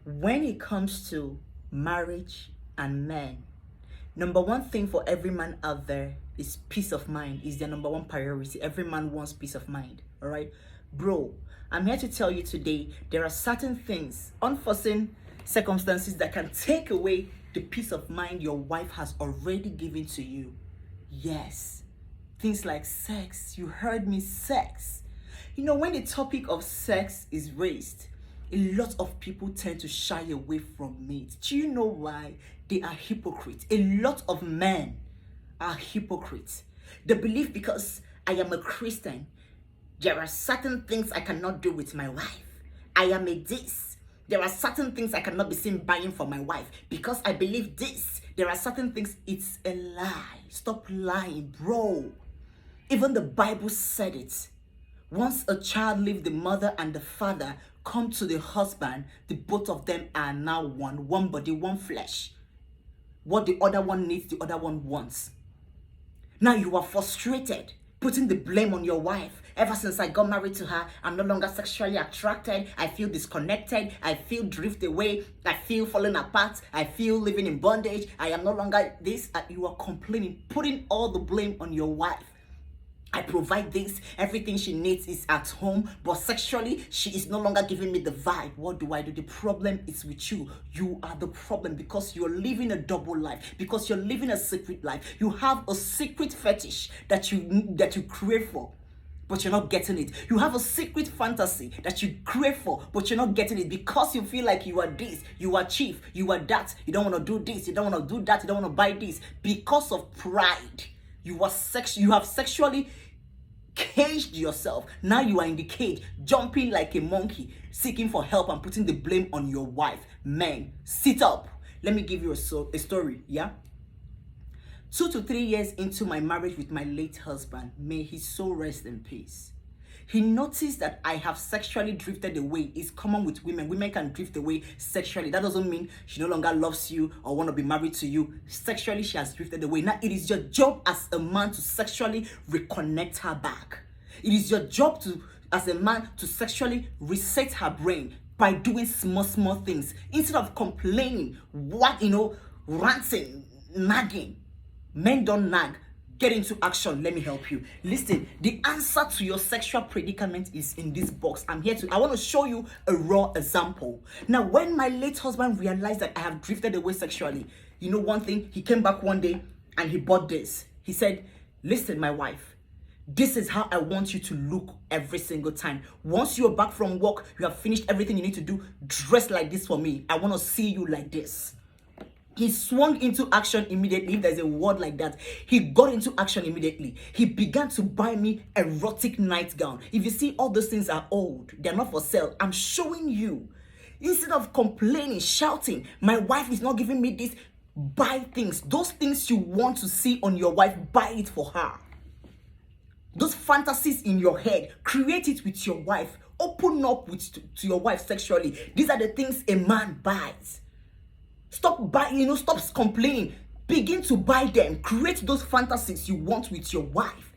When it comes to marriage and men, number one thing for every man out there is peace of mind is their number one priority. Every man wants peace of mind. All right, bro, I'm here to tell you today there are certain things, unforeseen circumstances that can take away the peace of mind your wife has already given to you. Yes, things like sex. You heard me, sex. You know, when the topic of sex is raised, a lot of people tend to shy away from it. Do you know why? They are hypocrites. A lot of men are hypocrites. They believe because I am a Christian, there are certain things I cannot do with my wife. I am a this. There are certain things I cannot be seen buying for my wife. Because I believe this, there are certain things. It's a lie. Stop lying, bro. Even the Bible said it. Once a child leaves the mother and the father, come to the husband, the both of them are now one body, one flesh. What the other one needs, the other one wants. Now you are frustrated, putting the blame on your wife. Ever since I got married to her, I'm no longer sexually attracted. I feel disconnected. I feel drift away. I feel falling apart. I feel living in bondage. I am no longer this. You are complaining, putting all the blame on your wife. I provide this, everything she needs is at home, but sexually, she is no longer giving me the vibe. What do I do? The problem is with you. You are the problem because you're living a double life, because you're living a secret life. You have a secret fetish that you crave for, but you're not getting it. You have a secret fantasy that you crave for, but you're not getting it because you feel like you are this, you are chief, you are that. You don't want to do this, you don't want to do that, you don't want to buy this. Because of pride, you have sexually caged yourself. Now you are in the cage, jumping like a monkey, seeking for help and putting the blame on your wife. Men, sit up. Let me give you a story, yeah? 2 to 3 years into my marriage with my late husband, may his soul rest in peace, he noticed that I have sexually drifted away. It's common with women. Women can drift away sexually. That doesn't mean she no longer loves you or want to be married to you. Sexually, she has drifted away. Now, it is your job as a man to sexually reconnect her back. It is your job as a man to sexually reset her brain by doing small things. Instead of complaining, ranting, nagging. Men don't nag. Get into action. Let me help you. Listen, the answer to your sexual predicament is in this box. I want to show you a raw example. Now, when my late husband realized that I have drifted away sexually, you know one thing? He came back one day and he bought this. He said, listen, my wife, this is how I want you to look every single time. Once you're back from work, you have finished everything you need to do, dress like this for me. I want to see you like this. He swung into action immediately. If there's a word like that, he got into action immediately. He began to buy me erotic nightgown. If you see, all those things are old. They're not for sale. I'm showing you. Instead of complaining, shouting, my wife is not giving me this, buy things. Those things you want to see on your wife, buy it for her. Those fantasies in your head, create it with your wife. Open up to your wife sexually. These are the things a man buys. Stop buying, stop complaining. Begin to buy them. Create those fantasies you want with your wife.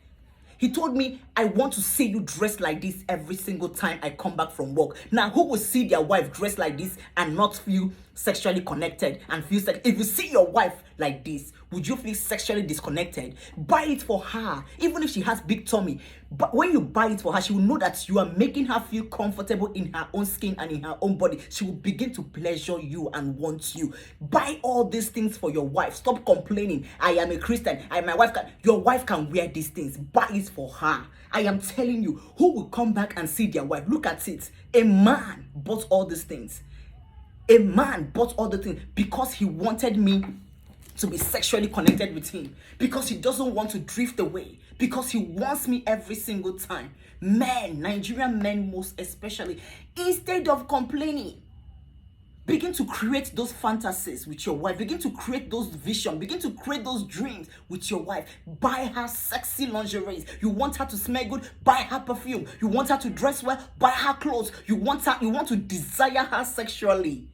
He told me, I want to see you dressed like this every single time I come back from work. Now, who will see their wife dressed like this and not feel sexually connected and feel sex? If you see your wife like this, would you feel sexually disconnected? Buy it for her, even if she has big tummy. But when you buy it for her, she will know that you are making her feel comfortable in her own skin and in her own body. She will begin to pleasure you and want you. Buy all these things for your wife. Stop complaining. I am a Christian. Your wife can wear these things. Buy it for her. I am telling you, who will come back and see their wife? Look at it. A man bought all these things. A man bought all the things because he wanted me to be sexually connected with him, because he doesn't want to drift away, because he wants me every single time. Men, Nigerian men most especially, instead of complaining, begin to create those fantasies with your wife. Begin to create those visions. Begin to create those dreams with your wife. Buy her sexy lingerie. You want her to smell good? Buy her perfume. You want her to dress well? Buy her clothes. You want to desire her sexually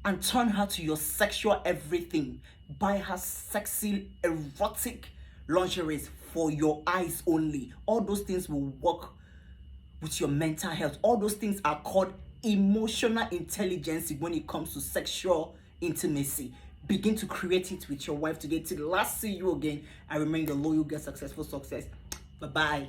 and turn her to your sexual everything. Buy her sexy, erotic lingerie for your eyes only. All those things will work with your mental health. All those things are called emotional intelligence when it comes to sexual intimacy. Begin to create it with your wife today. Till last see you again. I remain the loyal girl, successful success. Bye bye.